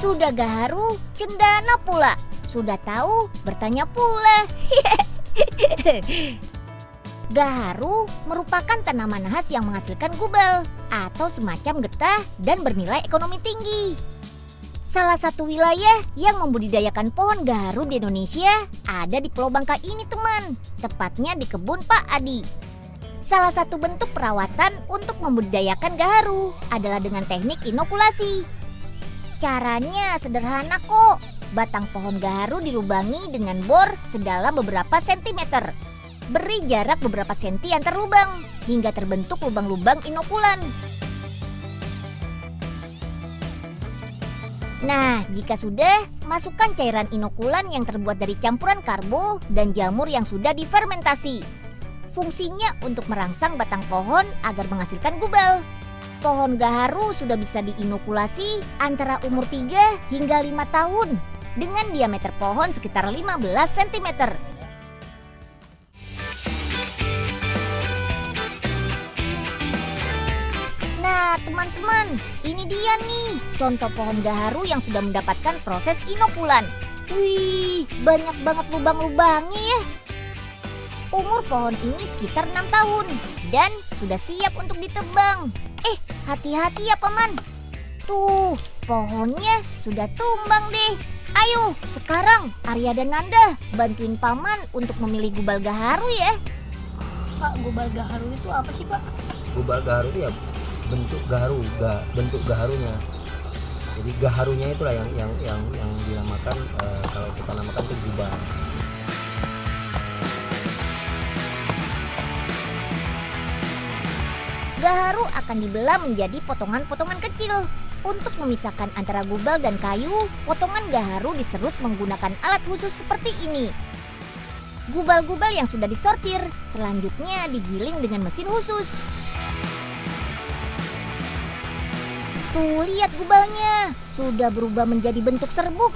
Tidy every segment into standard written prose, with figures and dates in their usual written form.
Sudah gaharu, cendana pula. Sudah tahu, bertanya pula. Gaharu merupakan tanaman khas yang menghasilkan gubal atau semacam getah dan bernilai ekonomi tinggi. Salah satu wilayah yang membudidayakan pohon gaharu di Indonesia ada di Pulau Bangka ini teman, tepatnya di kebun Pak Adi. Salah satu bentuk perawatan untuk membudidayakan gaharu adalah dengan teknik inokulasi. Caranya sederhana kok, batang pohon gaharu dilubangi dengan bor sedalam beberapa sentimeter. Beri jarak beberapa senti antar lubang hingga terbentuk lubang-lubang inokulan. Nah, jika sudah, masukkan cairan inokulan yang terbuat dari campuran karbo dan jamur yang sudah difermentasi. Fungsinya untuk merangsang batang pohon agar menghasilkan gubal. Pohon gaharu sudah bisa diinokulasi antara umur 3 hingga 5 tahun dengan diameter pohon sekitar 15 cm. Nah, teman-teman, ini dia nih contoh pohon gaharu yang sudah mendapatkan proses inokulan. Wih, banyak banget lubang-lubangnya ya. Umur pohon ini sekitar 6 tahun dan sudah siap untuk ditebang. Hati-hati ya paman. Tuh, pohonnya sudah tumbang deh. Ayo, sekarang Arya dan Nanda bantuin paman untuk memilih gubal gaharu ya. Pak, gubal gaharu itu apa sih, Pak? Gubal gaharu itu ya bentuk gaharunya. Jadi gaharunya itulah yang dinamakan kalau kita namakan itu gubal. Gaharu akan dibelah menjadi potongan-potongan kecil. Untuk memisahkan antara gubal dan kayu, potongan gaharu diserut menggunakan alat khusus seperti ini. Gubal-gubal yang sudah disortir selanjutnya digiling dengan mesin khusus. Tuh, lihat gubalnya sudah berubah menjadi bentuk serbuk.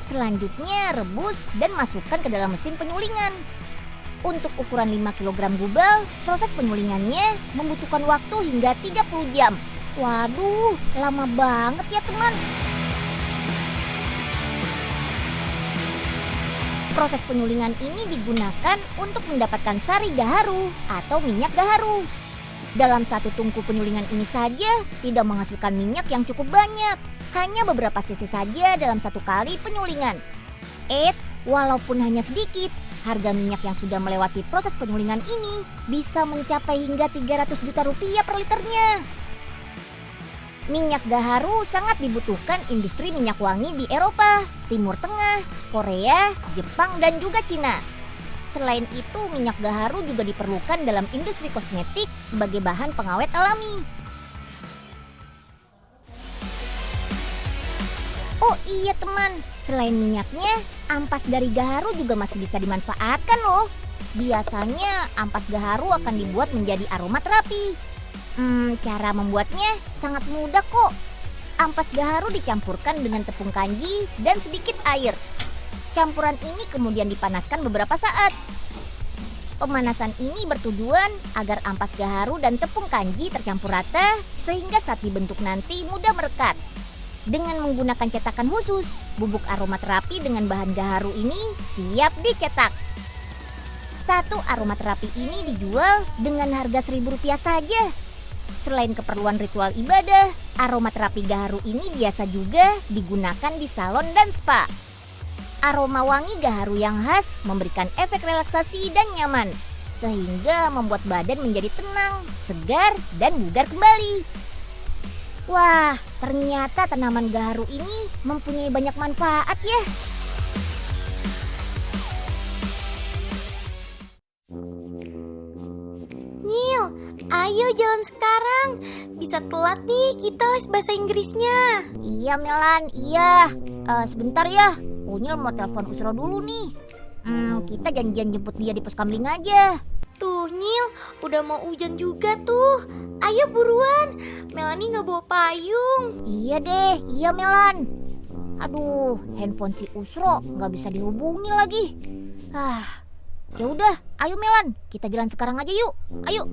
Selanjutnya rebus dan masukkan ke dalam mesin penyulingan. Untuk ukuran 5 kg gubal, proses penyulingannya membutuhkan waktu hingga 30 jam. Waduh, lama banget ya teman. Proses penyulingan ini digunakan untuk mendapatkan sari gaharu atau minyak gaharu. Dalam satu tungku penyulingan ini saja tidak menghasilkan minyak yang cukup banyak. Hanya beberapa cc saja dalam satu kali penyulingan. Walaupun hanya sedikit, harga minyak yang sudah melewati proses penyulingan ini bisa mencapai hingga 300 juta rupiah per liternya. Minyak gaharu sangat dibutuhkan industri minyak wangi di Eropa, Timur Tengah, Korea, Jepang, dan juga Cina. Selain itu, minyak gaharu juga diperlukan dalam industri kosmetik sebagai bahan pengawet alami. Oh iya teman, selain minyaknya, ampas dari gaharu juga masih bisa dimanfaatkan loh. Biasanya ampas gaharu akan dibuat menjadi aromaterapi. Cara membuatnya sangat mudah kok. Ampas gaharu dicampurkan dengan tepung kanji dan sedikit air. Campuran ini kemudian dipanaskan beberapa saat. Pemanasan ini bertujuan agar ampas gaharu dan tepung kanji tercampur rata sehingga saat dibentuk nanti mudah merekat. Dengan menggunakan cetakan khusus, bubuk aromaterapi dengan bahan gaharu ini siap dicetak. Satu aromaterapi ini dijual dengan harga Rp1.000 saja. Selain keperluan ritual ibadah, aromaterapi gaharu ini biasa juga digunakan di salon dan spa. Aroma wangi gaharu yang khas memberikan efek relaksasi dan nyaman, sehingga membuat badan menjadi tenang, segar, dan bugar kembali. Wah, ternyata tanaman gaharu ini mempunyai banyak manfaat ya. Nil, ayo jalan sekarang. Bisa telat nih kita les bahasa Inggrisnya. Iya Melan, iya. Sebentar ya, Unyil mau telepon Usro dulu nih. Kita janjian jemput dia di pos kamling aja. Tuh Nil, udah mau hujan juga tuh. Ayo buruan, Melani gak bawa payung. Iya deh, iya Melan. Aduh, handphone si Usro gak bisa dihubungi lagi. Ya udah, ayo Melan, kita jalan sekarang aja yuk. Ayo.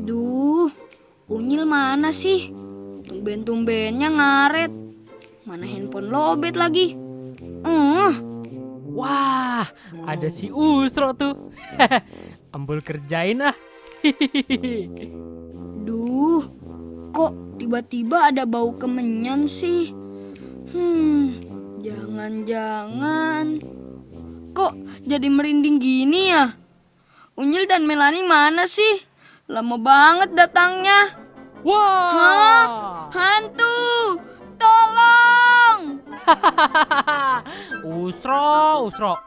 Duh, Unyil mana sih? Tumben-tumbennya ngaret. Mana handphone lobet lagi. Wah, ada si Usro tuh. Ambul kerjain ah. Duh, kok tiba-tiba ada bau kemenyan sih? Jangan-jangan kok jadi merinding gini ya? Unyil dan Melani mana sih? Lama banget datangnya. Wah. Hantu! Tolong! Usro.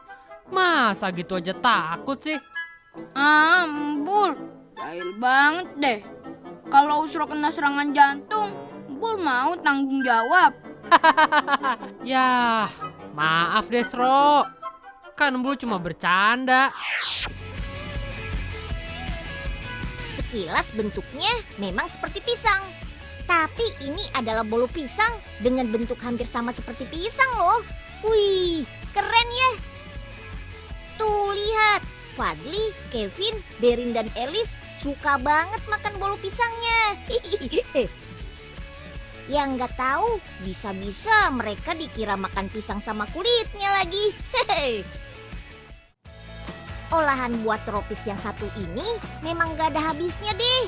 Masa gitu aja takut sih? Ambul, jahil banget deh. Kalau Usro kena serangan jantung, Ambul mau tanggung jawab. Yah, maaf deh, Sro. Kan Ambul cuma bercanda. Sekilas bentuknya memang seperti pisang. Tapi ini adalah bolu pisang dengan bentuk hampir sama seperti pisang loh. Wih, keren ya. Tuh lihat, Fadli, Kevin, Derin dan Elis suka banget makan bolu pisangnya. Yang nggak tahu, bisa-bisa mereka dikira makan pisang sama kulitnya lagi. Olahan buah tropis yang satu ini memang gak ada habisnya deh.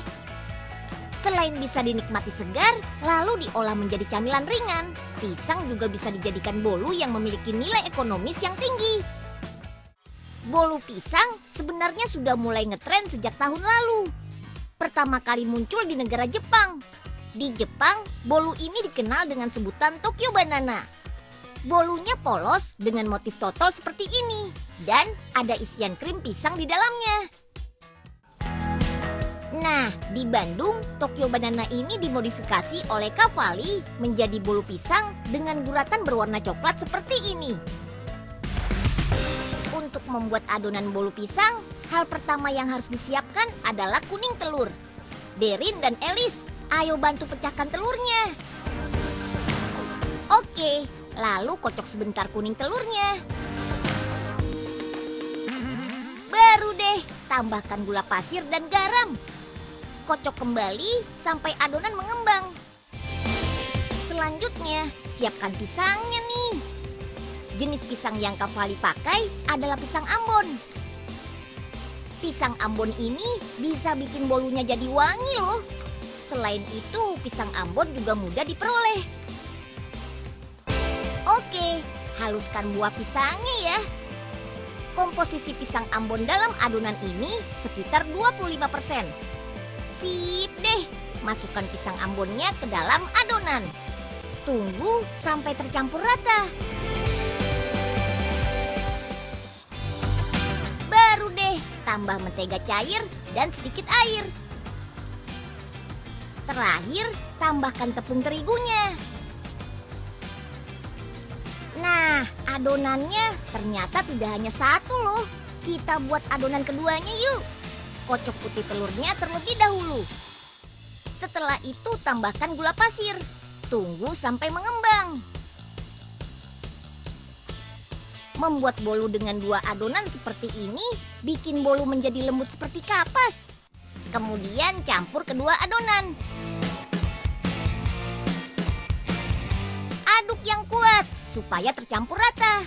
Selain bisa dinikmati segar, lalu diolah menjadi camilan ringan, pisang juga bisa dijadikan bolu yang memiliki nilai ekonomis yang tinggi. Bolu pisang sebenarnya sudah mulai ngetren sejak tahun lalu. Pertama kali muncul di negara Jepang. Di Jepang, bolu ini dikenal dengan sebutan Tokyo Banana. Bolunya polos dengan motif totol seperti ini, dan ada isian krim pisang di dalamnya. Nah, di Bandung, Tokyo Banana ini dimodifikasi oleh Cavalli menjadi bolu pisang dengan guratan berwarna coklat seperti ini. Untuk membuat adonan bolu pisang, hal pertama yang harus disiapkan adalah kuning telur. Derin dan Elis, ayo bantu pecahkan telurnya. Oke, lalu kocok sebentar kuning telurnya. Baru deh, tambahkan gula pasir dan garam. Kocok kembali sampai adonan mengembang. Selanjutnya, siapkan pisangnya nih. Jenis pisang yang Cavalli pakai adalah pisang Ambon. Pisang Ambon ini bisa bikin bolunya jadi wangi loh. Selain itu, pisang Ambon juga mudah diperoleh. Oke, haluskan buah pisangnya ya. Komposisi pisang Ambon dalam adonan ini sekitar 25%. Sip deh, masukkan pisang Ambonnya ke dalam adonan. Tunggu sampai tercampur rata. Baru deh, tambah mentega cair dan sedikit air. Terakhir, tambahkan tepung terigunya. Nah, adonannya ternyata tidak hanya satu loh. Kita buat adonan keduanya yuk. Kocok putih telurnya terlebih dahulu. Setelah itu tambahkan gula pasir. Tunggu sampai mengembang. Membuat bolu dengan dua adonan seperti ini bikin bolu menjadi lembut seperti kapas. Kemudian campur kedua adonan. Aduk yang kuat supaya tercampur rata.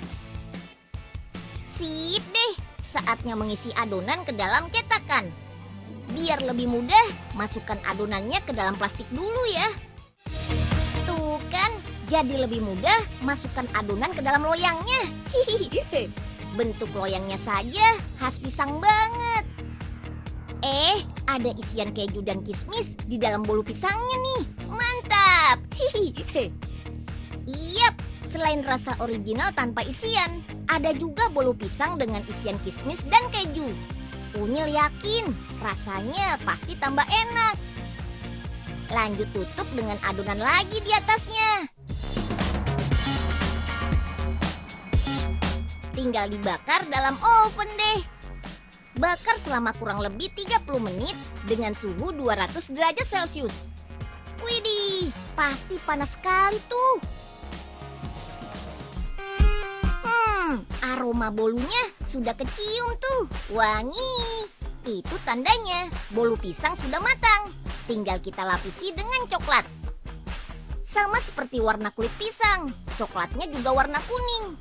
Sip deh, saatnya mengisi adonan ke dalam cetakan. Biar lebih mudah, masukkan adonannya ke dalam plastik dulu ya. Tuh kan, jadi lebih mudah masukkan adonan ke dalam loyangnya. Bentuk loyangnya saja khas pisang banget. Ada isian keju dan kismis di dalam bolu pisangnya nih. Mantap. Yap, selain rasa original tanpa isian, ada juga bolu pisang dengan isian kismis dan keju. Unyil yakin rasanya pasti tambah enak. Lanjut tutup dengan adonan lagi di atasnya. Tinggal dibakar dalam oven deh. Bakar selama kurang lebih 30 menit dengan suhu 200 derajat Celcius. Widih, pasti panas sekali tuh. Aroma bolunya sudah kecium tuh, wangi. Itu tandanya bolu pisang sudah matang. Tinggal kita lapisi dengan coklat. Sama seperti warna kulit pisang, coklatnya juga warna kuning.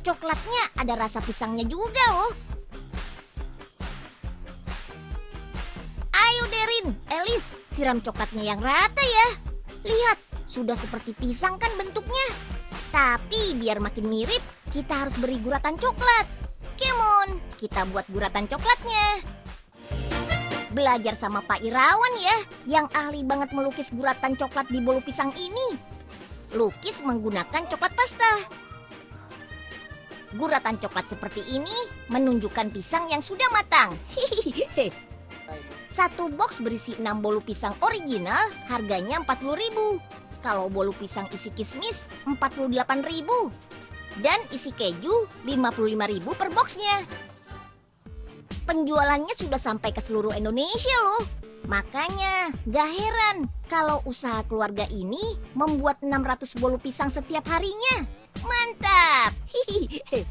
Coklatnya ada rasa pisangnya juga loh. Ayo Derin, Elis, siram coklatnya yang rata ya. Lihat, sudah seperti pisang kan bentuknya. Tapi biar makin mirip, kita harus beri guratan coklat. Come on, kita buat guratan coklatnya. Belajar sama Pak Irawan ya, yang ahli banget melukis guratan coklat di bolu pisang ini. Lukis menggunakan coklat pasta. Guratan coklat seperti ini menunjukkan pisang yang sudah matang. Hihihi. Satu box berisi 6 bolu pisang original, harganya 40.000. Kalau bolu pisang isi kismis, 48.000. Dan isi keju, 55.000 per boxnya. Penjualannya sudah sampai ke seluruh Indonesia loh. Makanya gak heran kalau usaha keluarga ini membuat 600 bolu pisang setiap harinya. Mantap! Hihihi.